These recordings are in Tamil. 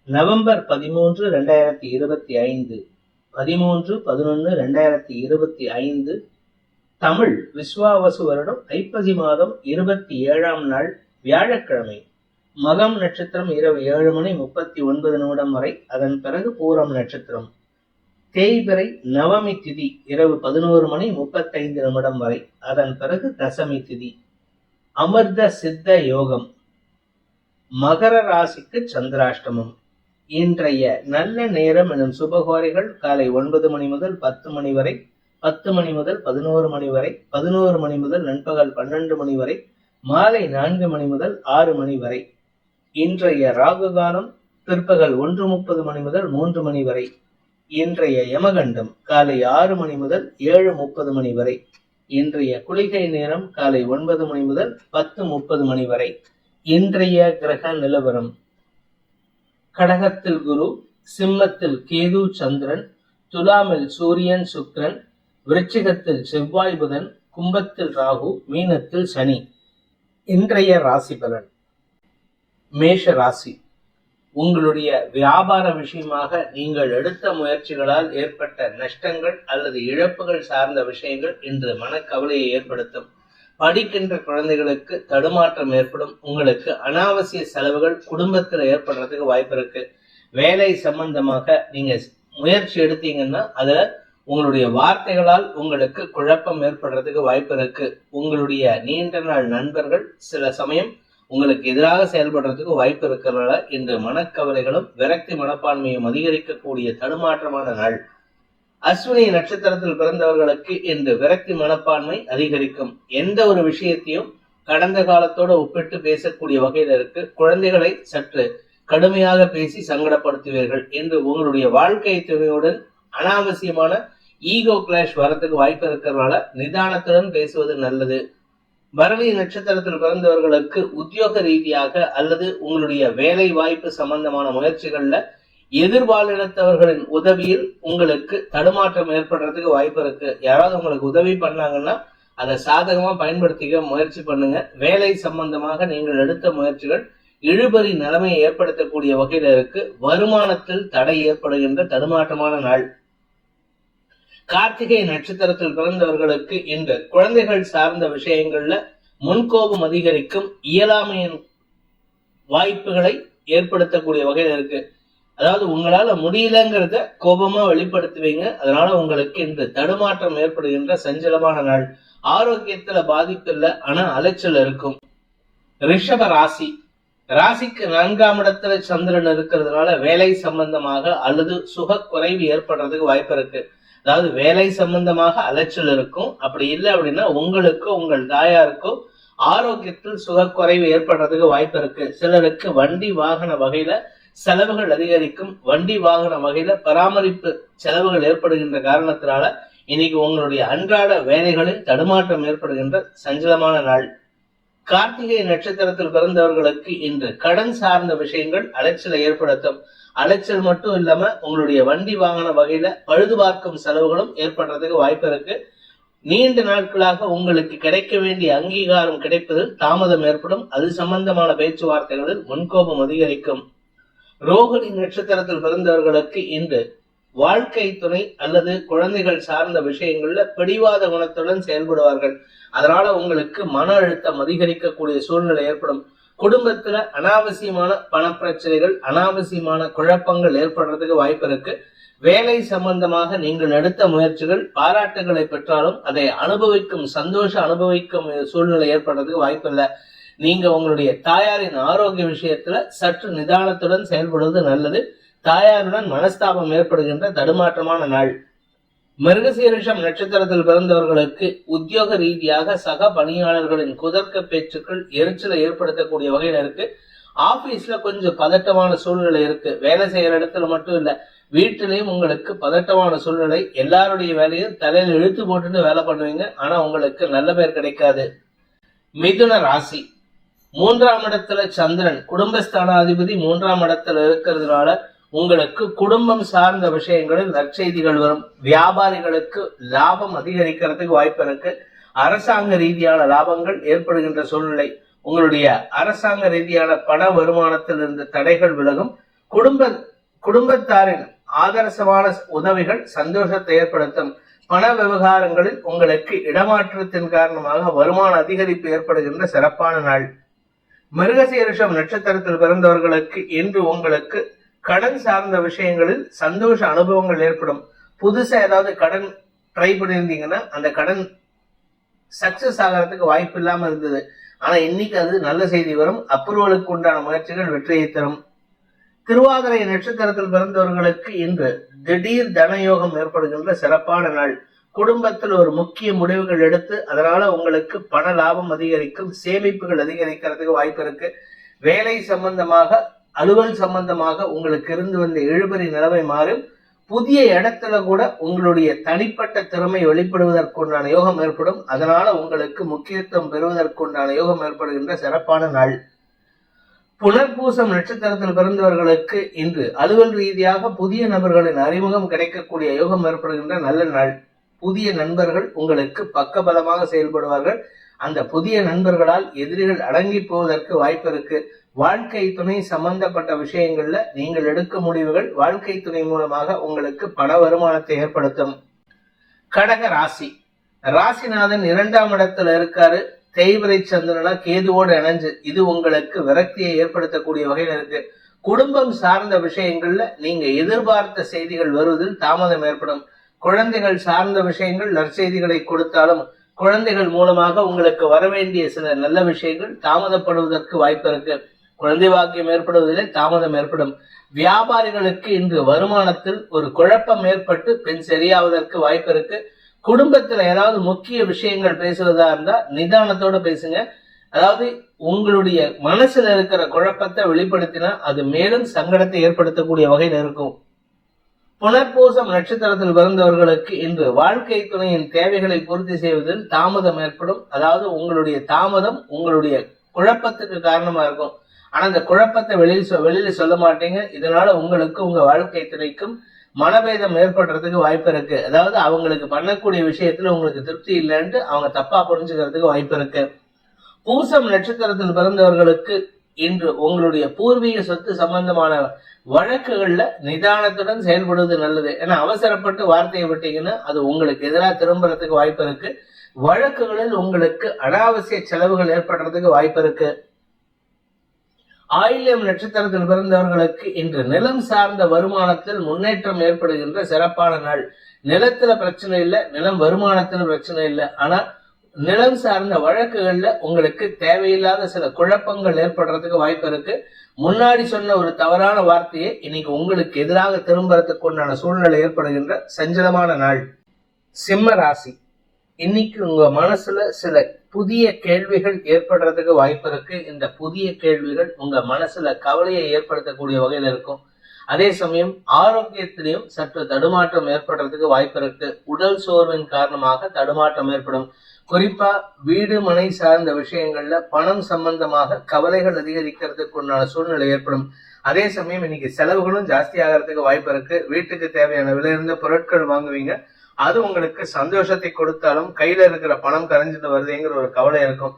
நவம்பர் 13, 2025 13/11/2025 தமிழ் விஸ்வாவசு வருடம் ஐப்பசி மாதம் 27ஆம் நாள் வியாழக்கிழமை. மகம் நட்சத்திரம் இரவு 7:39 வரை, அதன் பிறகு பூரம் நட்சத்திரம். தேய்பிறை நவமி திதி இரவு 11:35 வரை, அதன் பிறகு தசமி திதி. அமிர்த சித்த யோகம். மகர ராசிக்கு சந்திராஷ்டமம். இன்றைய நல்ல நேரம் எனும் சுபகோரைகள் காலை 9 மணி முதல் 10 மணி வரை, 10 மணி முதல் 11 மணி வரை, 11 மணி முதல் நண்பகல் 12 மணி வரை, மாலை 4 மணி முதல் 6 மணி வரை. இன்றைய ராகு காலம் பிற்பகல் 1:30 மணி முதல் 3 மணி வரை. இன்றைய யமகண்டம் காலை 6 மணி முதல் 7:30 மணி வரை. இன்றைய குளிகை நேரம் காலை 9 மணி முதல் 10:30 மணி வரை. இன்றைய கிரக நிலவரம்: கடகத்தில் குரு, சிம்மத்தில் கேது சந்திரன், துலாமில் சூரியன் சுக்கிரன், விருச்சிகத்தில் செவ்வாய் புதன், கும்பத்தில் ராகு, மீனத்தில் சனி. இன்றைய ராசி பலன். மேஷ ராசி. உங்களுடைய வியாபார விஷயமாக நீங்கள் எடுத்த முயற்சிகளால் ஏற்பட்ட நஷ்டங்கள் அல்லது இழப்புகள் சார்ந்த விஷயங்கள் இன்று மனக்கவலையை ஏற்படுத்தும். படிக்கின்ற குழந்தைகளுக்கு தடுமாற்றம் ஏற்படும். உங்களுக்கு அனாவசிய செலவுகள் குடும்பத்தில் ஏற்படுறதுக்கு வாய்ப்பு இருக்கு. வேலை சம்பந்தமாக நீங்க முயற்சி எடுத்தீங்கன்னா அதுல உங்களுடைய வார்த்தைகளால் உங்களுக்கு குழப்பம் ஏற்படுறதுக்கு வாய்ப்பு இருக்கு. உங்களுடைய நீண்ட நாள் நண்பர்கள் சில சமயம் உங்களுக்கு எதிராக செயல்படுறதுக்கு வாய்ப்பு இருக்கிறதுனால இன்று மனக்கவலைகளும் விரக்தி மனப்பான்மையும் அதிகரிக்கக்கூடிய தடுமாற்றமான நாள். அஸ்வினி நட்சத்திரத்தில் பிறந்தவர்களுக்கு இன்று விரக்தி மனப்பான்மை அதிகரிக்கும். எந்த ஒரு விஷயத்தையும் கடந்த காலத்தோடு ஒப்பிட்டு பேசக்கூடிய வகையில் இருக்கு. குழந்தைகளை சற்று கடுமையாக பேசி சங்கடப்படுத்துவீர்கள். என்று உங்களுடைய வாழ்க்கை துணையுடன் அனாவசியமான ஈகோ கிளாஷ் வரத்துக்கு வாய்ப்பு இருக்கிறதுனால நிதானத்துடன் பேசுவது நல்லது. பரணி நட்சத்திரத்தில் பிறந்தவர்களுக்கு உத்தியோக ரீதியாக அல்லது உங்களுடைய வேலை வாய்ப்பு சம்பந்தமான முயற்சிகள்ல எதிர்பாலினத்தவர்களின் உதவியில் உங்களுக்கு தடுமாற்றம் ஏற்படுறதுக்கு வாய்ப்பு இருக்கு. யாராவது உங்களுக்கு உதவி பண்ணாங்கன்னா அதை சாதகமா பயன்படுத்திக்க முயற்சி பண்ணுங்க. வேலை சம்பந்தமாக நீங்கள் எடுத்த முயற்சிகள் இழுபறி நிலைமையை ஏற்படுத்தக்கூடிய வகையில இருக்கு. வருமானத்தில் தடை ஏற்படுகின்ற தடுமாற்றமான நாள். கார்த்திகை நட்சத்திரத்தில் பிறந்தவர்களுக்கு இன்று குழந்தைகள் சார்ந்த விஷயங்கள்ல முன்கோபம் அதிகரிக்கும். இயலாமையின் வாய்ப்புகளை ஏற்படுத்தக்கூடிய வகையில இருக்கு. அதாவது உங்களால முடியலங்கிறத கோபமா வெளிப்படுத்துவீங்க. அதனால உங்களுக்கு இன்று தடுமாற்றம் ஏற்படுகின்ற சஞ்சலமான நாள். ஆரோக்கியத்துல பாதிப்பு இல்லை, ஆனா அலைச்சல் இருக்கும். ரிஷப ராசி. ராசிக்கு 4ஆம் இடத்துல சந்திரன் இருக்கிறதுனால வேலை சம்பந்தமாக அல்லது சுக குறைவு ஏற்படுறதுக்கு வாய்ப்பு இருக்கு. அதாவது வேலை சம்பந்தமாக அலைச்சல் இருக்கும். அப்படி இல்லை அப்படின்னா உங்களுக்கோ உங்கள் தாயாருக்கோ ஆரோக்கியத்தில் சுகக்குறைவு ஏற்படுறதுக்கு வாய்ப்பு இருக்கு. சிலருக்கு வண்டி வாகன வகையில செலவுகள் அதிகரிக்கும். வண்டி வாகன வகையில பராமரிப்பு செலவுகள் ஏற்படுகின்ற காரணத்தினால இன்னைக்கு உங்களுடைய அன்றாட வேலைகளில் தடுமாற்றம் ஏற்படுகின்ற சஞ்சலமான நாள். கார்த்திகை நட்சத்திரத்தில் பிறந்தவர்களுக்கு இன்று கடன் சார்ந்த விஷயங்கள் அலைச்சலை ஏற்படுத்தும். அலைச்சல் மட்டும் இல்லாம உங்களுடைய வண்டி வாகன வகையில பழுது பார்க்கும் செலவுகளும் ஏற்படுறதுக்கு வாய்ப்பு இருக்கு. நீண்ட நாட்களாக உங்களுக்கு கிடைக்க வேண்டிய அங்கீகாரம் கிடைப்பதில் தாமதம் ஏற்படும். அது சம்பந்தமான பேச்சுவார்த்தைகளில் முன்கோபம் அதிகரிக்கும். ரோகிணி நட்சத்திரத்தில் பிறந்தவர்களுக்கு இன்று வாழ்க்கை துணை அல்லது குழந்தைகள் சார்ந்த விஷயங்கள்ல பிடிவாத குணத்துடன் செயல்படுவார்கள். அதனால உங்களுக்கு மன அழுத்தம் அதிகரிக்கக்கூடிய சூழ்நிலை ஏற்படும். குடும்பத்துல அனாவசியமான பணப்பிரச்சனைகள், அனாவசியமான குழப்பங்கள் ஏற்படுறதுக்கு வாய்ப்பு இருக்கு. வேலை சம்பந்தமாக நீங்கள் எடுத்த முயற்சிகள் பாராட்டுகளை பெற்றாலும் அதை அனுபவிக்கும் சூழ்நிலை ஏற்படுறதுக்கு வாய்ப்பு இல்லை. நீங்க உங்களுடைய தாயாரின் ஆரோக்கிய விஷயத்துல சற்று நிதானத்துடன் செயல்படுவது நல்லது. தாயாருடன் மனஸ்தாபம் ஏற்படுகின்ற தடுமாற்றமான நாள். மிருகசீரிஷம் நட்சத்திரத்தில் பிறந்தவர்களுக்கு உத்தியோக ரீதியாக சக பணியாளர்களின் குதர்க்க பேச்சுக்கள் எரிச்சலை ஏற்படுத்தக்கூடிய வகையில இருக்கு. ஆபீஸ்ல கொஞ்சம் பதட்டமான சூழ்நிலை இருக்கு. வேலை செய்யற இடத்துல மட்டும் இல்ல, வீட்டிலையும் உங்களுக்கு பதட்டமான சூழ்நிலை. எல்லாருடைய வேலையும் தலையில இழுத்து போட்டுட்டு வேலை பண்ணுவீங்க. ஆனா உங்களுக்கு நல்ல பேர் கிடைக்காது. மிதுன ராசி. 3ஆம் இடத்துல சந்திரன் குடும்பஸ்தானாதிபதி 3ஆம் இடத்துல இருக்கிறதுனால உங்களுக்கு குடும்பம் சார்ந்த விஷயங்களில் நற்செய்திகள் வரும். வியாபாரிகளுக்கு லாபம் அதிகரிக்கிறதுக்கு வாய்ப்பு இருக்கு. அரசாங்க ரீதியான லாபங்கள் ஏற்படுகின்ற சூழ்நிலை. உங்களுடைய அரசாங்க ரீதியான பண வருமானத்தில் இருந்த தடைகள் விலகும். குடும்பத்தாரின் ஆதர்சமான உதவிகள் சந்தோஷத்தை ஏற்படுத்தும். பண விவகாரங்களில் உங்களுக்கு இடமாற்றத்தின் காரணமாக வருமான அதிகரிப்பு ஏற்படுகின்ற சிறப்பான நாள். மிருகசீரிஷம் நட்சத்திரத்தில் பிறந்தவர்களுக்கு இன்று உங்களுக்கு கடன் சார்ந்த விஷயங்களில் சந்தோஷ அனுபவங்கள் ஏற்படும். புதுசா ஏதாவது கடன் ட்ரை பண்ணியிருந்தீங்கன்னா அந்த கடன் சக்சஸ் ஆகிறதுக்கு வாய்ப்பு இல்லாம இருந்தது. ஆனா இன்னைக்கு அது நல்ல செய்தி வரும். அப்ரூவலுக்கு உண்டான முயற்சிகள் வெற்றியை தரும். திருவாதிரை நட்சத்திரத்தில் பிறந்தவர்களுக்கு இன்று திடீர் தனயோகம் ஏற்படுகின்ற சிறப்பான நாள். குடும்பத்தில் ஒரு முக்கிய முடிவுகள் எடுத்து அதனால உங்களுக்கு பண லாபம் அதிகரிக்கும். சேமிப்புகள் அதிகரிக்கிறதுக்கு வாய்ப்பு இருக்கு. வேலை சம்பந்தமாக அலுவல் சம்பந்தமாக உங்களுக்கு இருந்து வந்த இழுபறி நிலைமை மாறும். புதிய இடத்துல கூட உங்களுடைய தனிப்பட்ட திறமை வெளிப்படுவதற்குண்டான யோகம் ஏற்படும். அதனால உங்களுக்கு முக்கியத்துவம் பெறுவதற்குண்டான யோகம் ஏற்படுகின்ற சிறப்பான நாள். புனர்பூசம் நட்சத்திரத்தில் பிறந்தவர்களுக்கு இன்று அலுவல் ரீதியாக புதிய நபர்களின் அறிமுகம் கிடைக்கக்கூடிய யோகம் ஏற்படுகின்ற நல்ல நாள். புதிய நண்பர்கள் உங்களுக்கு பக்கபலமாக செயல்படுவார்கள். அந்த புதிய நண்பர்களால் எதிரிகள் அடங்கி போவதற்கு வாய்ப்பு இருக்கு. வாழ்க்கை துணை சம்பந்தப்பட்ட விஷயங்கள்ல நீங்கள் எடுக்கும் முடிவுகள் வாழ்க்கை துணை மூலமாக உங்களுக்கு பண வருமானத்தை ஏற்படுத்தும். கடக ராசி. ராசிநாதன் 2ஆம் இடத்துல இருக்காரு. தேய்பிரை சந்திரனா கேதுவோடு இணைஞ்சு இது உங்களுக்கு விரக்தியை ஏற்படுத்தக்கூடிய வகையில் இருக்கு. குடும்பம் சார்ந்த விஷயங்கள்ல நீங்க எதிர்பார்த்த செய்திகள் வருவதில் தாமதம் ஏற்படும். குழந்தைகள் சார்ந்த விஷயங்கள் நற்செய்திகளை கொடுத்தாலும் குழந்தைகள் மூலமாக உங்களுக்கு வரவேண்டிய சில நல்ல விஷயங்கள் தாமதப்படுவதற்கு வாய்ப்பு இருக்கு. குழந்தை வாக்கியம் ஏற்படுவதிலே தாமதம் ஏற்படும். வியாபாரிகளுக்கு இன்று வருமானத்தில் ஒரு குழப்பம் ஏற்பட்டு பின் சரியாவதற்கு வாய்ப்பு இருக்கு. குடும்பத்துல ஏதாவது முக்கிய விஷயங்கள் பேசுவதா இருந்தா நிதானத்தோட பேசுங்க. அதாவது உங்களுடைய மனசுல இருக்கிற குழப்பத்தை வெளிப்படுத்தினா அது மேலும் சங்கடத்தை ஏற்படுத்தக்கூடிய வகையில் இருக்கும். புனர்பூசம் நட்சத்திரத்தில் பிறந்தவர்களுக்கு இன்று வாழ்க்கை துணையின் தேவைகளை பூர்த்தி செய்வதில் தாமதம் ஏற்படும். அதாவது உங்களுடைய தாமதம் உங்களுடைய குழப்பத்துக்கு காரணமா இருக்கும். ஆனா அந்த குழப்பத்தை வெளியில சொல்ல மாட்டீங்க. இதனால உங்களுக்கு உங்க வாழ்க்கை துணைக்கும் மனபேதம் ஏற்படுறதுக்கு வாய்ப்பு இருக்கு. அதாவது அவங்களுக்கு பண்ணக்கூடிய விஷயத்துல உங்களுக்கு திருப்தி இல்லைன்ட்டு அவங்க தப்பா புரிஞ்சுக்கிறதுக்கு வாய்ப்பு இருக்கு. பூசம் நட்சத்திரத்தில் பிறந்தவர்களுக்கு இன்று உங்களுடைய பூர்வீக சொத்து சம்பந்தமான வழக்குகள்ல நிதானத்துடன் செயல்படுவது நல்லது. ஏன்னா அவசரப்பட்டு வார்த்தையை விட்டீங்கன்னா அது உங்களுக்கு எதிராக திரும்புறதுக்கு வாய்ப்பு இருக்கு. வழக்குகளில் உங்களுக்கு அனாவசிய செலவுகள் ஏற்படுறதுக்கு வாய்ப்பு இருக்கு. ஆயில்யம் நட்சத்திரத்தில் பிறந்தவர்களுக்கு இன்று நிலம் சார்ந்த வருமானத்தில் முன்னேற்றம் ஏற்படுகின்ற சிறப்பான நாள். நிலத்துல பிரச்சனை இல்லை, நிலம் வருமானத்துல பிரச்சனை இல்லை. ஆனா நிலம் சார்ந்த வழக்குகள்ல உங்களுக்கு தேவையில்லாத சில குழப்பங்கள் ஏற்படுறதுக்கு வாய்ப்பு இருக்கு. முன்னாடி சொன்ன ஒரு தவறான வார்த்தையை இன்னைக்கு உங்களுக்கு எதிராக திரும்புறதுக்கு உண்டான சூழ்நிலை ஏற்படுகின்ற சஞ்சலமான நாள். சிம்ம ராசி. இன்னைக்கு உங்க மனசுல சில புதிய கேள்விகள் ஏற்படுறதுக்கு வாய்ப்பு இருக்கு. இந்த புதிய கேள்விகள் உங்க மனசுல கவலையை ஏற்படுத்தக்கூடிய வகையில இருக்கும். அதே சமயம் ஆரோக்கியத்திலையும் சற்று தடுமாற்றம் ஏற்படுறதுக்கு வாய்ப்பு இருக்கு. உடல் சோர்வின் காரணமாக தடுமாற்றம் ஏற்படும். குறிப்பா வீடு மனை சார்ந்த விஷயங்கள்ல பணம் சம்பந்தமாக கவலைகள் அதிகரிக்கிறதுக்கு உண்டான சூழ்நிலை ஏற்படும். அதே சமயம் இன்னைக்கு செலவுகளும் ஜாஸ்தி ஆகிறதுக்கு வாய்ப்பு இருக்கு. வீட்டுக்கு தேவையான விலையுயர்ந்த பொருட்கள் வாங்குவீங்க. அது உங்களுக்கு சந்தோஷத்தை கொடுத்தாலும் கையில இருக்கிற பணம் கரைஞ்சிட்டு வருதுங்கிற ஒரு கவலை இருக்கும்.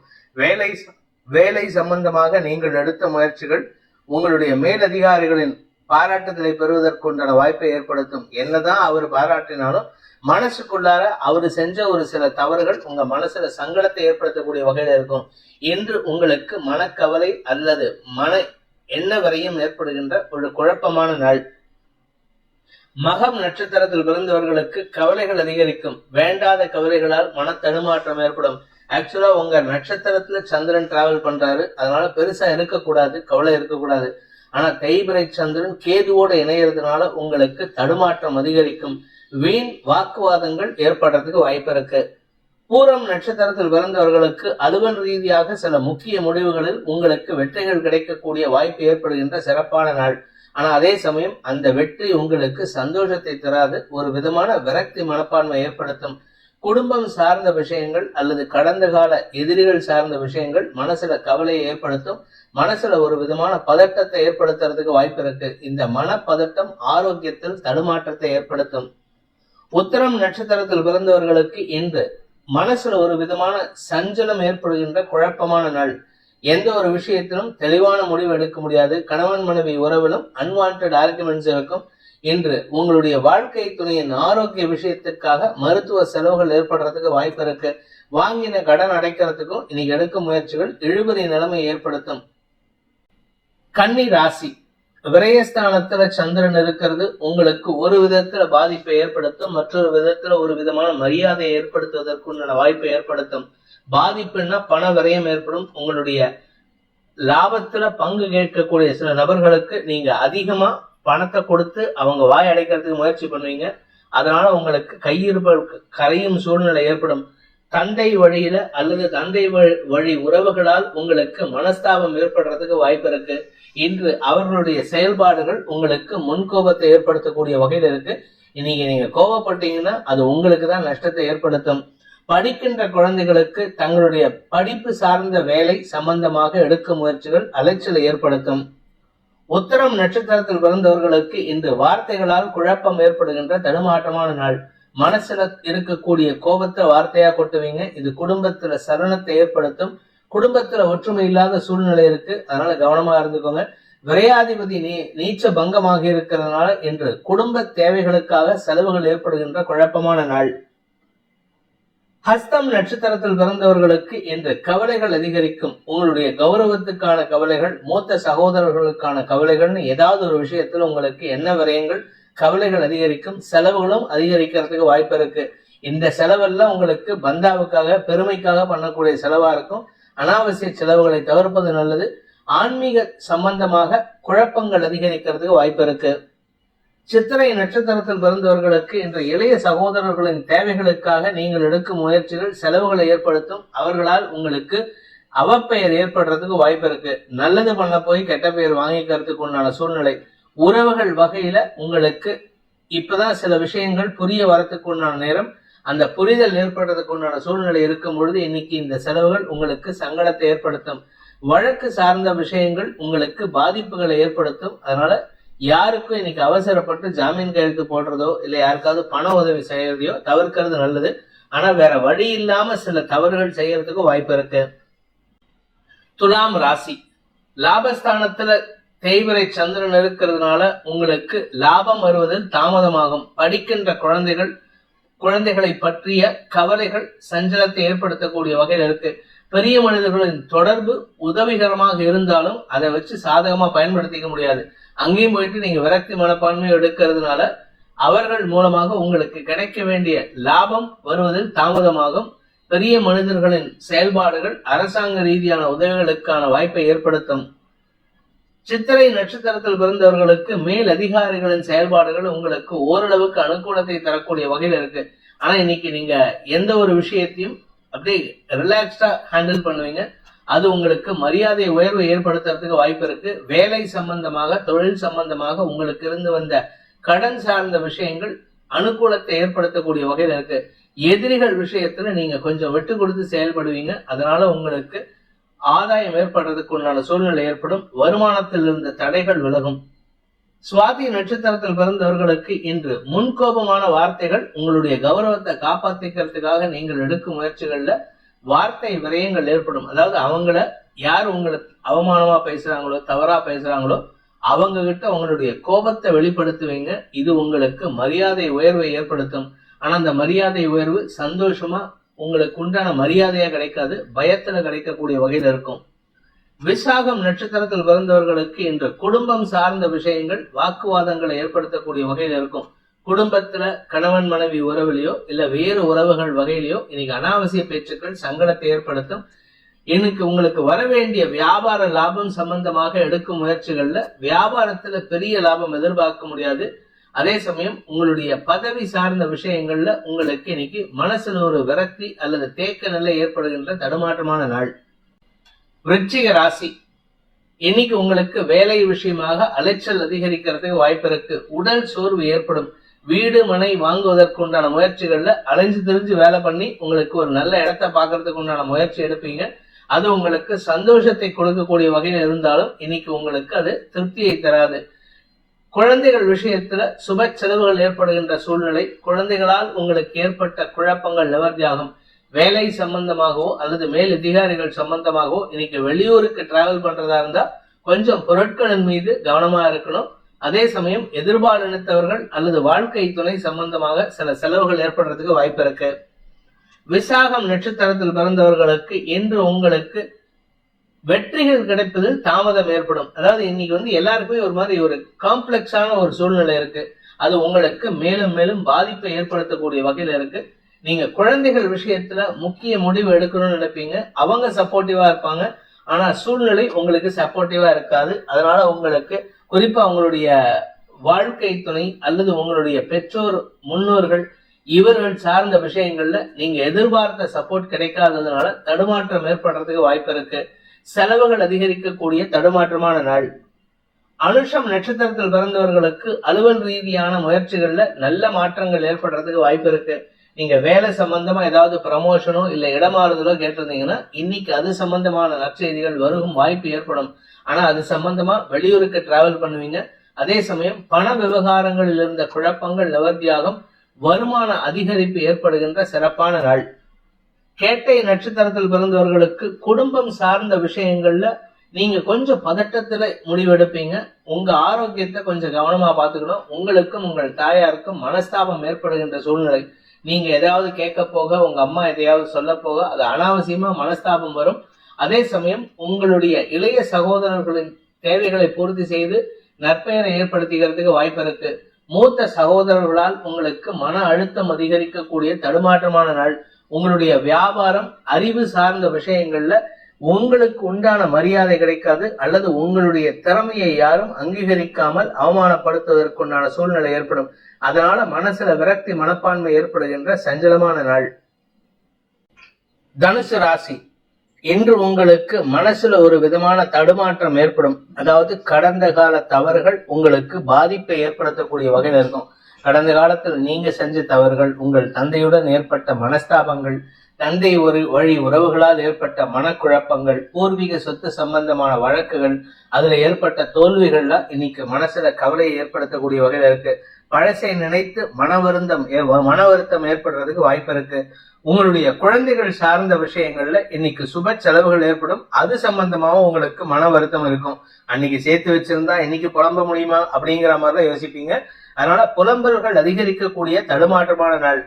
வேலை சம்பந்தமாக நீங்கள் எடுத்த முயற்சிகள் உங்களுடைய மேலதிகாரிகளின் பாராட்டுதலை பெறுவதற்குண்டான வாய்ப்பை ஏற்படுத்தும். என்னதான் அவர் பாராட்டினாலும் மனசுக்குள்ளார அவரு செஞ்ச ஒரு சில தவறுகள் உங்க மனசுல சங்கடத்தை ஏற்படுத்தக்கூடிய வகையில இருக்கும். இன்று உங்களுக்கு மனக்கவலை அல்லது மன எண்ண வரையும் ஏற்படுகின்ற ஒரு குழப்பமான நாள். மகம் நட்சத்திரத்தில் பிறந்தவர்களுக்கு கவலைகள் அதிகரிக்கும். வேண்டாத கவலைகளால் மன தடுமாற்றம் ஏற்படும். ஆக்சுவலா உங்க நட்சத்திரத்துல சந்திரன் டிராவல் பண்றாரு. அதனால பெருசா இருக்கக்கூடாது, கவலை இருக்கக்கூடாது. ஆனா தேய்பிரை சந்திரன் கேதுவோட இணையறதுனால உங்களுக்கு தடுமாற்றம் அதிகரிக்கும். வீண் வாக்குவாதங்கள் ஏற்படுறதுக்கு வாய்ப்பு இருக்கு. பூரம் நட்சத்திரத்தில் பிறந்தவர்களுக்கு அலுவல் ரீதியாக சில முக்கிய முடிவுகளில் உங்களுக்கு வெற்றிகள் கிடைக்கக்கூடிய வாய்ப்பு ஏற்படுகின்ற சிறப்பான நாள். ஆனா அதே சமயம் அந்த வெற்றி உங்களுக்கு சந்தோஷத்தை தராது, ஒரு விதமான விரக்தி மனப்பான்மை ஏற்படுத்தும். குடும்பம் சார்ந்த விஷயங்கள் அல்லது கடந்த கால எதிரிகள் சார்ந்த விஷயங்கள் மனசுல கவலையை ஏற்படுத்தும். மனசுல ஒரு விதமான பதட்டத்தை ஏற்படுத்துறதுக்கு வாய்ப்பு இருக்கு. இந்த மன பதட்டம் ஆரோக்கியத்தில் தடுமாற்றத்தை ஏற்படுத்தும். உத்திரம் நட்சத்திரத்தில் பிறந்தவர்களுக்கு இன்று மனசுல ஒரு விதமான சஞ்சலம் ஏற்படுகின்ற குழப்பமான நாள். எந்த ஒரு விஷயத்திலும் தெளிவான முடிவு எடுக்க முடியாது. கணவன் மனைவி உறவிலும் அன்வான்ட் ஆர்குமெண்ட்ஸ் இருக்கும். இன்று உங்களுடைய வாழ்க்கை துணையின் ஆரோக்கிய விஷயத்திற்காக மருத்துவ செலவுகள் ஏற்படுறதுக்கு வாய்ப்பு இருக்கு. வாங்கின கடன் அடைக்கிறதுக்கும் இன்னைக்கு எடுக்கும் முயற்சிகள் இழுபறி நிலைமை ஏற்படுத்தும். கன்னி ராசி, விரயஸ்தானத்துல சந்திரன் இருக்கிறது உங்களுக்கு ஒரு விதத்துல பாதிப்பை ஏற்படுத்தும், மற்றொரு விதத்துல ஒரு விதமான மரியாதையை ஏற்படுத்துவதற்குண்டான வாய்ப்பை ஏற்படுத்தும். பாதிப்புன்னா பண விரயம் ஏற்படும். உங்களுடைய லாபத்துல பங்கு கேட்கக்கூடிய சில நபர்களுக்கு நீங்க அதிகமா பணத்தை கொடுத்து அவங்க வாய் அடைக்கிறதுக்கு முயற்சி பண்ணுவீங்க. அதனால உங்களுக்கு கையிருப்பு கரையும் சூழ்நிலை ஏற்படும். தந்தை வழியில அல்லது தந்தை வழி உறவுகளால் உங்களுக்கு மனஸ்தாபம் ஏற்படுறதுக்கு வாய்ப்பு இருக்கு. இன்று அவர்களுடைய செயல்பாடுகள் உங்களுக்கு முன்கோபத்தை ஏற்படுத்தக்கூடிய வகையில் இருக்கு. இன்னைக்கு நீங்க கோபப்பட்டீங்கன்னா அது உங்களுக்கு தான் நஷ்டத்தை ஏற்படுத்தும். படிக்கின்ற குழந்தைகளுக்கு தங்களுடைய படிப்பு சார்ந்த வேலை சம்பந்தமாக எடுக்கும் முயற்சிகள் அலைச்சலை ஏற்படுத்தும். உத்தரம் நட்சத்திரத்தில் பிறந்தவர்களுக்கு இன்று வார்த்தைகளால் குழப்பம் ஏற்படுகின்ற தடுமாற்றமான நாள். மனசுல இருக்கக்கூடிய கோபத்தை வார்த்தையா கொட்டுவீங்க. இது குடும்பத்துல சலனத்தை ஏற்படுத்தும். குடும்பத்துல ஒற்றுமை இல்லாத சூழ்நிலை இருக்கு. அதனால கவனமா இருந்துக்கோங்க. விரையாதிபதி நீச்ச பங்கமாக இருக்கிறதுனால இன்று குடும்ப தேவைகளுக்காக செலவுகள் ஏற்படுகின்ற குழப்பமான நாள். ஹஸ்தம் நட்சத்திரத்தில் பிறந்தவர்களுக்கு இன்று கவலைகள் அதிகரிக்கும். உங்களுடைய கௌரவத்துக்கான கவலைகள், மூத்த சகோதரர்களுக்கான கவலைகள்னு ஏதாவது ஒரு விஷயத்துல உங்களுக்கு என்ன விரயங்கள் கவலைகள் அதிகரிக்கும். செலவுகளும் அதிகரிக்கிறதுக்கு வாய்ப்பு இருக்கு. இந்த செலவெல்லாம் உங்களுக்கு பந்தாவுக்காக பெருமைக்காக பண்ணக்கூடிய செலவா இருக்கும். அனாவசிய செலவுகளை தவிர்ப்பது நல்லது. ஆன்மீக சம்பந்தமாக குழப்பங்கள் அதிகரிக்கிறதுக்கு வாய்ப்பு இருக்கு. சித்திரை நட்சத்திரத்தில் பிறந்தவர்களுக்கு இன்று இளைய சகோதரர்களின் தேவைகளுக்காக நீங்கள் எடுக்கும் முயற்சிகள் செலவுகளை ஏற்படுத்தும். அவர்களால் உங்களுக்கு அவப்பெயர் ஏற்படுறதுக்கு வாய்ப்பு இருக்கு. நல்லது பண்ண போய் கெட்ட பெயர் வாங்கிக்கிறதுக்கு உண்டான சூழ்நிலை. உறவுகள் வகையில உங்களுக்கு இப்பதான் சில விஷயங்கள் புரிய வரத்துக்கு உண்டான நேரம். அந்த புரிதல் ஏற்படுறதுக்கு உண்டான சூழ்நிலை இருக்கும் பொழுது இன்னைக்கு இந்த செலவுகள் உங்களுக்கு சங்கடத்தை ஏற்படுத்தும். வழக்கு சார்ந்த விஷயங்கள் உங்களுக்கு பாதிப்புகளை ஏற்படுத்தும். அதனால யாருக்கும் இன்னைக்கு அவசரப்பட்டு ஜாமீன் கையெழுத்து போடுறதோ இல்ல யாருக்காவது பண உதவி செய்யறதையோ தவிர்க்கிறது நல்லது. ஆனா வேற வழி இல்லாம சில தவறுகள் செய்யறதுக்கு வாய்ப்பு இருக்கு. துலாம் ராசி, லாபஸ்தானத்துல தேய்வரை சந்திரன் இருக்கிறதுனால உங்களுக்கு லாபம் வருவதில் தாமதமாகும். படிக்கின்ற குழந்தைகளை பற்றிய கவலைகள் சஞ்சலத்தை ஏற்படுத்தக்கூடிய வகையில் இருக்கு. பெரிய மனிதர்களின் தொடர்பு உதவிகரமாக இருந்தாலும் அதை வச்சு சாதகமா பயன்படுத்திக்க முடியாது. அங்கேயும் போயிட்டு நீங்க விரக்தி மனப்பான்மையை எடுக்கிறதுனால அவர்கள் மூலமாக உங்களுக்கு கிடைக்க வேண்டிய லாபம் வருவதில் தாமதமாகும். பெரிய மனிதர்களின் செயல்பாடுகள் அரசாங்க ரீதியான உதவிகளுக்கான வாய்ப்பை ஏற்படுத்தும். சித்திரை நட்சத்திரத்தில் பிறந்தவர்களுக்கு மேல் அதிகாரிகளின் செயல்பாடுகள் உங்களுக்கு ஓரளவுக்கு அனுகூலத்தை தரக்கூடிய வகையில் இருக்கு. ஆனா இன்னைக்கு நீங்க எந்த ஒரு விஷயத்தையும் அப்படியே ரிலாக்ஸ்டா ஹேண்டில் பண்ணுவீங்க. அது உங்களுக்கு மரியாதை உயர்வை ஏற்படுத்துறதுக்கு வாய்ப்பு இருக்கு. வேலை சம்பந்தமாக தொழில் சம்பந்தமாக உங்களுக்கு இருந்து வந்த கடன் சார்ந்த விஷயங்கள் அனுகூலத்தை ஏற்படுத்தக்கூடிய வகையில் இருக்கு. எதிரிகள் விஷயத்துல நீங்க கொஞ்சம் விட்டு கொடுத்து செயல்படுவீங்க. அதனால உங்களுக்கு ஆதாயம் ஏற்படுறதுக்கு உண்டான சூழ்நிலை ஏற்படும். வருமானத்தில் இருந்த தடைகள் விலகும். சுவாதி நட்சத்திரத்தில் பிறந்தவர்களுக்கு இன்று முன்கோபமான வார்த்தைகள் உங்களுடைய கௌரவத்தை காப்பாத்திக்கிறதுக்காக நீங்கள் எடுக்கும் முயற்சிகள்ல வார்த்தை விரயங்கள் ஏற்படும். அதாவது அவங்கள யார் உங்களை அவமானமா பேசுறாங்களோ தவறா பேசுறாங்களோ அவங்க கிட்ட உங்களுடைய கோபத்தை வெளிப்படுத்துவீங்க. இது உங்களுக்கு மரியாதை உயர்வை ஏற்படுத்தும். ஆனா அந்த மரியாதை உயர்வு சந்தோஷமா உங்களுக்கு உண்டான மரியாதையா கிடைக்காது, பயத்துல கிடைக்கக்கூடிய வகையில இருக்கும். விசாகம் நட்சத்திரத்தில் பிறந்தவர்களுக்கு இன்று குடும்பம் சார்ந்த விஷயங்கள் வாக்குவாதங்களை ஏற்படுத்தக்கூடிய வகையில இருக்கும். குடும்பத்துல கணவன் மனைவி உறவுலையோ இல்ல வேறு உறவுகள் வகையிலையோ இன்னைக்கு அனாவசிய பேச்சுக்கள் சங்கடத்தை ஏற்படுத்தும். இன்னைக்கு உங்களுக்கு வர வேண்டிய வியாபார லாபம் சம்பந்தமாக எடுக்கும் முயற்சிகள்ல வியாபாரத்துல பெரிய லாபம் எதிர்பார்க்க முடியாது. அதே சமயம் உங்களுடைய பதவி சார்ந்த விஷயங்கள்ல உங்களுக்கு இன்னைக்கு மனசுல ஒரு விரக்தி அல்லது தேக்க நிலை ஏற்படுகின்ற தடுமாற்றமான நாள். விருச்சிக ராசி, இன்னைக்கு உங்களுக்கு வேலை விஷயமாக அலைச்சல் அதிகரிக்கிறதுக்கு வாய்ப்பு இருக்கு. உடல் சோர்வு ஏற்படும். வீடு மனை வாங்குவதற்கு உண்டான முயற்சிகள்ல அலைஞ்சு திரிஞ்சு வேலை பண்ணி உங்களுக்கு ஒரு நல்ல இடத்த பாக்குறதுக்கு உண்டான முயற்சி எடுப்பீங்க. அது உங்களுக்கு சந்தோஷத்தை கொடுக்கக்கூடிய வகையில் இருந்தாலும் இன்னைக்கு உங்களுக்கு அது திருப்தியை தராது. குழந்தைகள் விஷயத்துல சுப செலவுகள் ஏற்படுகின்ற சூழ்நிலை. குழந்தைகளால் உங்களுக்கு ஏற்பட்ட குழப்பங்கள் நிவர்த்தியாகும். வேலை சம்பந்தமாகவோ அல்லது மேல் அதிகாரிகள் சம்பந்தமாகவோ இன்னைக்கு வெளியூருக்கு டிராவல் பண்றதா இருந்தா கொஞ்சம் பொருட்களின் மீது கவனமா இருக்கணும். அதே சமயம் எதிர்பாலினத்தவர்கள் அல்லது வாழ்க்கை துணை சம்பந்தமாக சில செலவுகள் ஏற்படுறதுக்கு வாய்ப்பு இருக்கு. விசாகம் நட்சத்திரத்தில் பிறந்தவர்களுக்கு இன்று உங்களுக்கு வெற்றிகள் கிடைப்பதில் தாமதம் ஏற்படும். அதாவது இன்னைக்கு எல்லாருக்குமே ஒரு மாதிரி ஒரு காம்ப்ளெக்ஸான ஒரு சூழ்நிலை இருக்கு. அது உங்களுக்கு மேலும் மேலும் பாதிப்பை ஏற்படுத்தக்கூடிய வகையில இருக்கு. நீங்க குழந்தைகள் விஷயத்துல முக்கிய முடிவு எடுக்கணும்னு நினைப்பீங்க, அவங்க சப்போர்ட்டிவா இருப்பாங்க. ஆனா சூழ்நிலை உங்களுக்கு சப்போர்ட்டிவா இருக்காது. அதனால உங்களுக்கு குறிப்பா உங்களுடைய வாழ்க்கை துணை அல்லது உங்களுடைய பெற்றோர் முன்னோர்கள் இவர்கள் சார்ந்த விஷயங்கள்ல நீங்க எதிர்பார்த்த சப்போர்ட் கிடைக்காததுனால தடுமாற்றம் ஏற்படுறதுக்கு வாய்ப்பு இருக்கு. செலவுகள் அதிகரிக்கக்கூடிய தடுமாற்றமான நாள். அனுஷம் நட்சத்திரத்தில் பிறந்தவர்களுக்கு அலுவல் ரீதியான முயற்சிகள்ல நல்ல மாற்றங்கள் ஏற்படுறதுக்கு வாய்ப்பு இருக்கு. நீங்க வேலை சம்பந்தமா ஏதாவது ப்ரமோஷனோ இல்ல இடமாறுதலோ கேட்டிருந்தீங்கன்னா இன்னைக்கு அது சம்பந்தமான நற்செய்திகள் வரும் வாய்ப்பு ஏற்படும். ஆனா அது சம்பந்தமா வெளியூருக்கு டிராவல் பண்ணுவீங்க. அதே சமயம் பண விவகாரங்களில் இருந்த குழப்பங்கள் நிவர்த்தியாகும். வருமான அதிகரிப்பு ஏற்படுகின்ற சிறப்பான நாள். கேட்டை நட்சத்திரத்தில் பிறந்தவர்களுக்கு குடும்பம் சார்ந்த விஷயங்கள்ல நீங்க கொஞ்சம் பதட்டத்துல முடிவெடுப்பீங்க. உங்க ஆரோக்கியத்தை கொஞ்சம் கவனமா பாத்துக்கணும். உங்களுக்கும் உங்கள் தாயாருக்கும் மனஸ்தாபம் ஏற்படுகின்ற சூழ்நிலை. நீங்க எதையாவது கேட்க போக, உங்க அம்மா எதையாவது சொல்ல போக அது அனாவசியமா மனஸ்தாபம் வரும். அதே சமயம் உங்களுடைய இளைய சகோதரர்களின் தேவைகளை பூர்த்தி செய்து நற்பெயரை ஏற்படுத்திக்கிறதுக்கு வாய்ப்பு இருக்கு. மூத்த சகோதரர்களால் உங்களுக்கு மன அழுத்தம் அதிகரிக்கக்கூடிய தடுமாற்றமான நாள். உங்களுடைய வியாபாரம் அறிவு சார்ந்த விஷயங்கள்ல உங்களுக்கு உண்டான மரியாதை கிடைக்காது, அல்லது உங்களுடைய திறமையை யாரும் அங்கீகரிக்காமல் அவமானப்படுத்துவதற்குண்டான சூழ்நிலை ஏற்படும். அதனால மனசுல விரக்தி மனப்பான்மை ஏற்படுகின்ற சஞ்சலமான நாள். தனுசு ராசி. இன்று உங்களுக்கு மனசுல ஒரு விதமான தடுமாற்றம் ஏற்படும். அதாவது கடந்த கால தவறுகள் உங்களுக்கு பாதிப்பை ஏற்படுத்தக்கூடிய வகையில் இருக்கும். கடந்த காலத்தில் நீங்க செஞ்ச தவறுகள், உங்கள் தந்தையுடன் ஏற்பட்ட மனஸ்தாபங்கள், தந்தை ஒரு வழி உறவுகளால் ஏற்பட்ட மனக்குழப்பங்கள், பூர்வீக சொத்து சம்பந்தமான வழக்குகள், அதுல ஏற்பட்ட தோல்விகள்லாம் இன்னைக்கு மனசுல கவலையை ஏற்படுத்தக்கூடிய வகையில இருக்கு. பழசை நினைத்து மன வருத்தம் ஏற்படுறதுக்கு வாய்ப்பு இருக்கு. உங்களுடைய குழந்தைகள் சார்ந்த விஷயங்கள்ல இன்னைக்கு சுப செலவுகள் ஏற்படும். அது சம்பந்தமாவும் உங்களுக்கு மன வருத்தம் இருக்கும். அன்னைக்கு சேர்த்து வச்சிருந்தா இன்னைக்கு புலம்ப முடியுமா அப்படிங்கிற மாதிரிலாம் யோசிப்பீங்க. அதனால புலம்பல்கள் அதிகரிக்கக்கூடிய தடுமாற்றமான நாள்.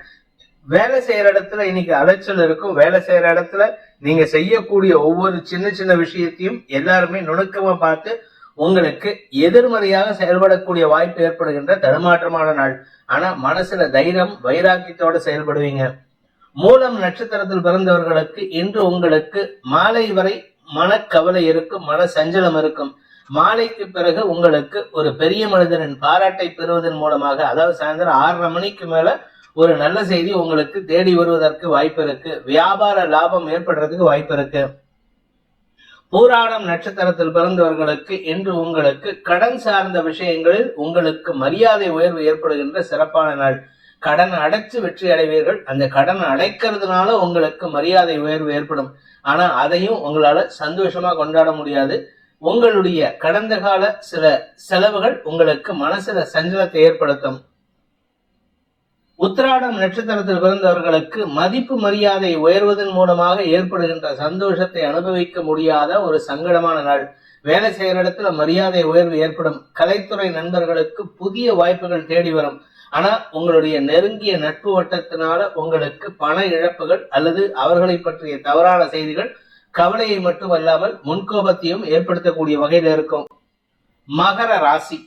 வேலை செய்யற இடத்துல இன்னைக்கு அலைச்சல் இருக்கும். வேலை செய்யற இடத்துல நீங்க செய்யக்கூடிய ஒவ்வொரு சின்ன சின்ன விஷயத்தையும் எல்லாருமே நுணுக்கமா பார்த்து உங்களுக்கு எதிர்மறையாக செயல்படக்கூடிய வாய்ப்பு ஏற்படுகின்ற தடுமாற்றமான நாள். ஆனா மனசுல தைரியம் வைராக்கியத்தோட செயல்படுவீங்க. மூலம் நட்சத்திரத்தில் பிறந்தவர்களுக்கு இன்று உங்களுக்கு மாலை வரை மனக்கவலை இருக்கும், மன சஞ்சலம் இருக்கும். மாலைக்கு பிறகு உங்களுக்கு ஒரு பெரிய மனிதனின் பாராட்டை பெறுவதன் மூலமாக, அதாவது சாயந்தரம் 6:30 மணிக்கு மேல ஒரு நல்ல செய்தி உங்களுக்கு தேடி வருவதற்கு வாய்ப்பு இருக்கு. வியாபார லாபம் ஏற்படுறதுக்கு வாய்ப்பு இருக்கு. பூராடம் நட்சத்திரத்தில் பிறந்தவர்களுக்கு இன்று உங்களுக்கு கடன் சார்ந்த விஷயங்களில் உங்களுக்கு மரியாதை உயர்வு ஏற்படுகின்ற சிறப்பான நாள். கடன் அடைச்சு வெற்றி அடைவீர்கள். அந்த கடன் அடைக்கிறதுனால உங்களுக்கு மரியாதை உயர்வு ஏற்படும். ஆனா அதையும் உங்களால சந்தோஷமா கொண்டாட முடியாது. உங்களுடைய கடந்த கால சில செலவுகள் உங்களுக்கு மனசுல சஞ்சலத்தை ஏற்படுத்தும். உத்திராடம் நட்சத்திரத்தில் பிறந்தவர்களுக்கு மதிப்பு மரியாதை உயர்வதன் மூலமாக ஏற்படுகின்ற சந்தோஷத்தை அனுபவிக்க முடியாத ஒரு சங்கடமான நாள். வேலை செய்யற இடத்துல மரியாதை உயர்வு ஏற்படும். கலைத்துறை நண்பர்களுக்கு புதிய வாய்ப்புகள் தேடி வரும். ஆனா உங்களுடைய நெருங்கிய நட்பு வட்டத்தினால உங்களுக்கு பண இழப்புகள் அல்லது அவர்களை பற்றிய தவறான செய்திகள் கவலையை மட்டுமல்லாமல் முன்கோபத்தையும் ஏற்படுத்தக்கூடிய வகையில இருக்கும். மகர ராசி.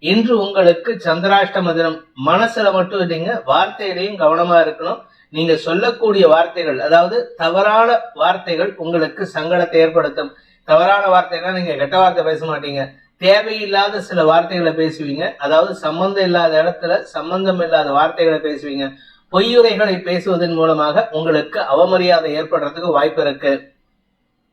இன்று உங்களுக்கு சந்திராஷ்டம தினம். மனசுல மட்டும் இல்லைங்க, வார்த்தையிலையும் கவனமா இருக்கணும். நீங்க சொல்லக்கூடிய வார்த்தைகள், அதாவது தவறான வார்த்தைகள் உங்களுக்கு சங்கடத்தை ஏற்படுத்தும். தவறான வார்த்தைனா நீங்க கெட்ட வார்த்தை பேச மாட்டீங்க, தேவையில்லாத சில வார்த்தைகளை பேசுவீங்க. அதாவது சம்பந்தம் இல்லாத இடத்துல சம்பந்தம் இல்லாத வார்த்தைகளை பேசுவீங்க. பொய்யுரைகளை பேசுவதன் மூலமாக உங்களுக்கு அவமரியாதை ஏற்படுறதுக்கு வாய்ப்பு இருக்கு.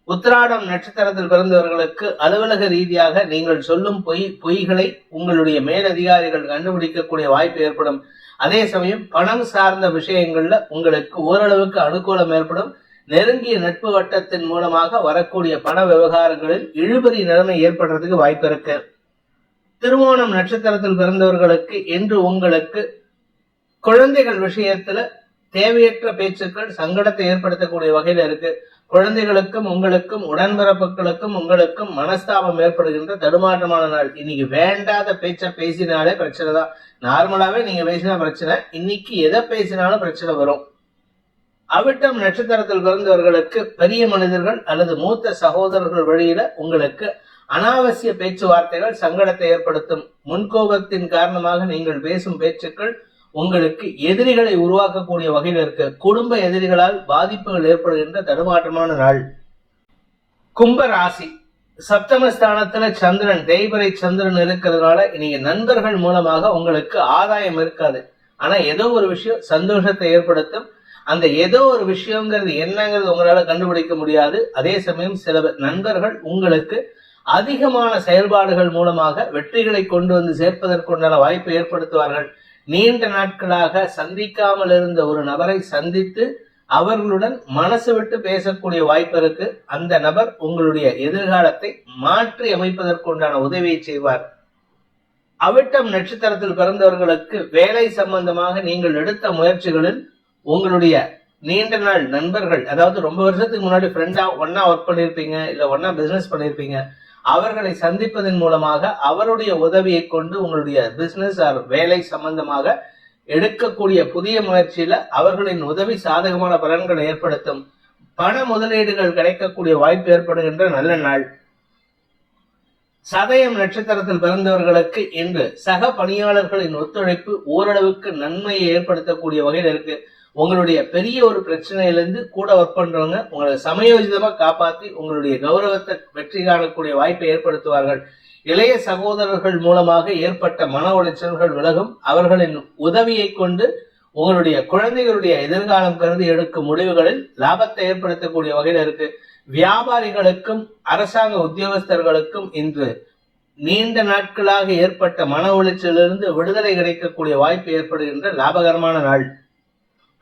உத்திராடம் நட்சத்திரத்தில் பிறந்தவர்களுக்கு அலுவலக ரீதியாக நீங்கள் சொல்லும் பொய்களை உங்களுடைய மேலதிகாரிகள் கண்டுபிடிக்கக்கூடிய வாய்ப்பு ஏற்படும். அதே சமயம் பணம் சார்ந்த விஷயங்கள்ல உங்களுக்கு ஓரளவுக்கு அனுகூலம் ஏற்படும். நெருங்கிய நட்பு வட்டத்தின் மூலமாக வரக்கூடிய பண விவகாரங்களில் இழுபறி நிலைமை ஏற்படுறதுக்கு வாய்ப்பு இருக்கு. திருவோணம் நட்சத்திரத்தில் பிறந்தவர்களுக்கு இன்று உங்களுக்கு குழந்தைகள் விஷயத்துல தேவையற்ற பேச்சுக்கள் சங்கடத்தை ஏற்படுத்தக்கூடிய வகையில இருக்கு. குழந்தைகளுக்கும் உங்களுக்கும் உடன்பிறப்புகளுக்கும் உங்களுக்கும் மனஸ்தாபம் ஏற்படுகின்ற தடுமாற்றமான நாள். இன்னைக்கு வேண்டாத பேச்ச பேசினாலே பிரச்சனை தான். நார்மலாவே நீங்க பேசினா பிரச்சனை, இன்னைக்கு எதை பேசினாலும் பிரச்சனை வரும். அவிட்டம் நட்சத்திரத்தில் பிறந்தவர்களுக்கு பெரிய மனிதர்கள் அல்லது மூத்த சகோதரர்கள் வழியில உங்களுக்கு அனாவசிய பேச்சுவார்த்தைகள் சங்கடத்தை ஏற்படுத்தும். முன்கோபத்தின் காரணமாக நீங்கள் பேசும் பேச்சுக்கள் உங்களுக்கு எதிரிகளை உருவாக்கக்கூடிய வகையில் இருக்கு. குடும்ப எதிரிகளால் பாதிப்புகள் ஏற்படுகின்ற தடுமாற்றமான நாள். கும்ப ராசி, சப்தமஸ்தானத்துல சந்திரன், தேய்பிறை சந்திரன் இருக்கிறதுனால நீங்க நண்பர்கள் மூலமாக உங்களுக்கு ஆதாயம் இருக்காது. ஆனா ஏதோ ஒரு விஷயம் சந்தோஷத்தை ஏற்படுத்தும். அந்த ஏதோ ஒரு விஷயங்கிறது என்னங்கிறது உங்களால கண்டுபிடிக்க முடியாது. அதே சமயம் சில நண்பர்கள் உங்களுக்கு அதிகமான செயல்பாடுகள் மூலமாக வெற்றிகளை கொண்டு வந்து சேர்ப்பதற்குண்டான வாய்ப்பை ஏற்படுத்துவார்கள். நீண்ட நாட்களாக சந்திக்காமல் இருந்த ஒரு நபரை சந்தித்து அவர்களுடன் மனசு விட்டு பேசக்கூடிய வாய்ப்பு இருக்கு. அந்த நபர் உங்களுடைய எதிர்காலத்தை மாற்றி அமைப்பதற்குண்டான உதவியை செய்வார். அவிட்டம் நட்சத்திரத்தில் பிறந்தவர்களுக்கு வேலை சம்பந்தமாக நீங்கள் எடுத்த முயற்சிகளில் உங்களுடைய நீண்ட நாள் நண்பர்கள், அதாவது ரொம்ப வருஷத்துக்கு முன்னாடி ஃப்ரெண்டா ஒன்னா ஒர்க் பண்ணிருப்பீங்க, இல்ல ஒன்னா பிசினஸ் பண்ணிருப்பீங்க, அவர்களை சந்திப்பதன் மூலமாக அவருடைய உதவியை கொண்டு உங்களுடைய பிசினஸ் ஆர் வேலை சம்பந்தமாக எடுக்கக்கூடிய புதிய முயற்சியில அவர்களின் உதவி சாதகமான பலன்களை ஏற்படுத்தும். பண முதலீடுகள் கிடைக்கக்கூடிய வாய்ப்பு ஏற்படுகின்ற நல்ல நாள். சதயம் நட்சத்திரத்தில் பிறந்தவர்களுக்கு இன்று சக பணியாளர்களின் ஒத்துழைப்பு ஓரளவுக்கு நன்மையை ஏற்படுத்தக்கூடிய வகையில் இருக்கு. உங்களுடைய பெரிய ஒரு பிரச்சனையிலிருந்து கூட ஒர்க் பண்றவங்க உங்களை சமயோஜிதமா காப்பாற்றி உங்களுடைய கௌரவத்தை வெற்றி காணக்கூடிய வாய்ப்பை ஏற்படுத்துவார்கள். இளைய சகோதரர்கள் மூலமாக ஏற்பட்ட மன உளைச்சல்கள் விலகும். அவர்களின் உதவியை கொண்டு உங்களுடைய குழந்தைகளுடைய எதிர்காலம் கருதி எடுக்கும் முடிவுகளில் லாபத்தை ஏற்படுத்தக்கூடிய வகையில் இருக்கு. வியாபாரிகளுக்கும் அரசாங்க உத்தியோகஸ்தர்களுக்கும் இன்று நீண்ட நாட்களாக ஏற்பட்ட மன உளைச்சலிலிருந்து விடுதலை கிடைக்கக்கூடிய வாய்ப்பு ஏற்படுகின்ற லாபகரமான நாள்.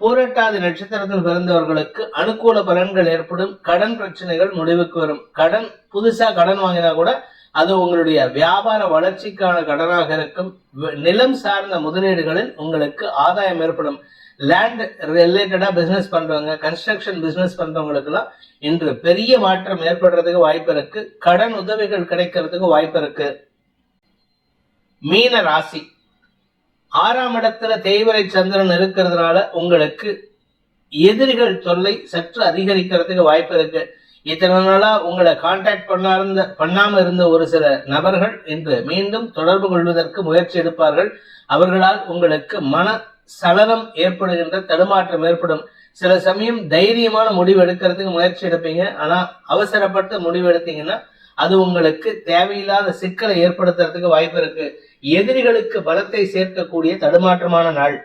பூரட்டாதி நட்சத்திரத்தில் பிறந்தவர்களுக்கு அனுகூல பலன்கள் ஏற்படும். கடன் பிரச்சனைகள் முடிவுக்கு வரும். புதுசா கடன் வாங்கினா கூட அது உங்களுடைய வியாபார வளர்ச்சிக்கான கடனாக இருக்கும். நிலம் சார்ந்த முதலீடுகளில் உங்களுக்கு ஆதாயம் ஏற்படும். லேண்ட் ரிலேட்டடா பிசினஸ் பண்றவங்க, கன்ஸ்ட்ரக்ஷன் பிசினஸ் பண்றவங்களுக்கு எல்லாம் இன்று பெரிய மாற்றம் ஏற்படுறதுக்கு வாய்ப்பு இருக்கு. கடன் உதவிகள் கிடைக்கிறதுக்கு வாய்ப்பு இருக்கு. மீன ராசி, 6ஆம் இடத்துல தேய்பிறை சந்திரன் இருக்கிறதுனால உங்களுக்கு எதிரிகள் தொல்லை சற்று அதிகரிக்கிறதுக்கு வாய்ப்பு இருக்கு. இத்தனை நாளா உங்களை கான்டாக்ட் பண்ணாம இருந்த ஒரு சில நபர்கள் இன்று மீண்டும் தொடர்பு கொள்வதற்கு முயற்சி எடுப்பார்கள். அவர்களால் உங்களுக்கு மன சலனம் ஏற்படுகின்ற தடுமாற்றம் ஏற்படும். சில சமயம் தைரியமான முடிவு எடுக்கிறதுக்கு முயற்சி எடுப்பீங்க. ஆனா அவசரப்பட்டு முடிவு எடுத்தீங்கன்னா அது உங்களுக்கு தேவையில்லாத சிக்கலை ஏற்படுத்துறதுக்கு வாய்ப்பு இருக்கு. எதிரிகளுக்கு பலத்தை சேர்க்கக்கூடிய தடுமாற்றமான நாள்.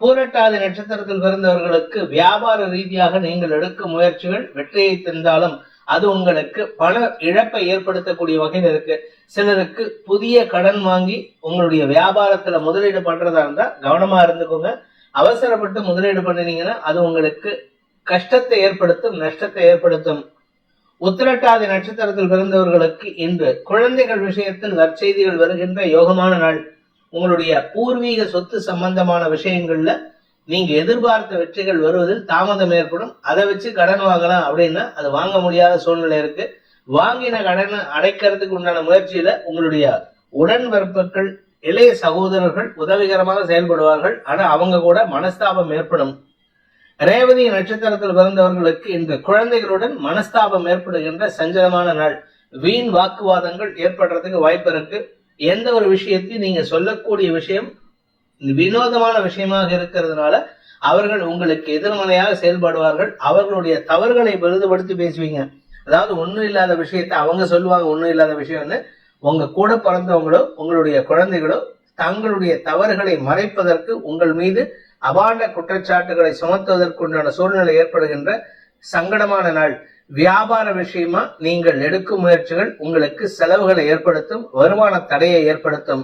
பூரட்டாதி நட்சத்திரத்தில் பிறந்தவர்களுக்கு வியாபார ரீதியாக நீங்கள் எடுக்கும் முயற்சிகள் வெற்றியை தந்தாலும் அது உங்களுக்கு பண இழப்பை ஏற்படுத்தக்கூடிய வகையில் இருக்கு. சிலருக்கு புதிய கடன் வாங்கி உங்களுடைய வியாபாரத்துல முதலீடு பண்றதா இருந்தா கவனமா இருந்துக்கோங்க. அவசரப்பட்டு முதலீடு பண்ணினீங்கன்னா அது உங்களுக்கு கஷ்டத்தை ஏற்படுத்தும், நஷ்டத்தை ஏற்படுத்தும். உத்திரட்டாதி நட்சத்திரத்தில் பிறந்தவர்களுக்கு இன்று குழந்தைகள் விஷயத்தில் நற்செய்திகள் வருகின்ற யோகமான நாள். உங்களுடைய பூர்வீக சொத்து சம்பந்தமான விஷயங்கள்ல நீங்க எதிர்பார்த்த வெற்றிகள் வருவதில் தாமதம் ஏற்படும். அதை வச்சு கடன் வாங்கலாம் அப்படின்னா அது வாங்க முடியாத சூழ்நிலை இருக்கு. வாங்கின கடனை அடைக்கிறதுக்கு உண்டான முயற்சியில உங்களுடைய உடன்பிறப்புகள், இளைய சகோதரர்கள் உதவிகரமாக செயல்படுவார்கள். ஆனா அவங்க கூட மனஸ்தாபம் ஏற்படும். ரேவதி நட்சத்திரத்தில் பிறந்தவர்களுக்கு இந்த குழந்தைகளுடன் மனஸ்தாபம் ஏற்படுகின்ற சஞ்சலமான நாள். வீண் வாக்குவாதங்கள் ஏற்படுறதுக்கு வாய்ப்பு இருக்கு. எந்த ஒரு விஷயத்தையும் நீங்க சொல்லக்கூடிய விஷயம் வினோதமான விஷயமாக இருக்கிறதுனால அவர்கள் உங்களுக்கு எதிர்மறையாக செயல்படுவார்கள். அவர்களுடைய தவறுகளை பெரிதுபடுத்தி பேசுவீங்க. அதாவது ஒண்ணும் இல்லாத விஷயத்தை அவங்க சொல்லுவாங்க, ஒண்ணும் இல்லாத விஷயம்னு. உங்க கூட பிறந்தவங்களோ உங்களுடைய குழந்தைகளோ தங்களுடைய தவறுகளை மறைப்பதற்கு உங்கள் மீது அபாண்ட குற்றச்சாட்டுகளை சுமத்துவதற்குண்டான சூழ்நிலை ஏற்படுகின்ற சங்கடமான நாள். வியாபார விஷயமா நீங்கள் எடுக்கும் முயற்சிகள் உங்களுக்கு செலவுகளை ஏற்படுத்தும், வருமான தடையை ஏற்படுத்தும்.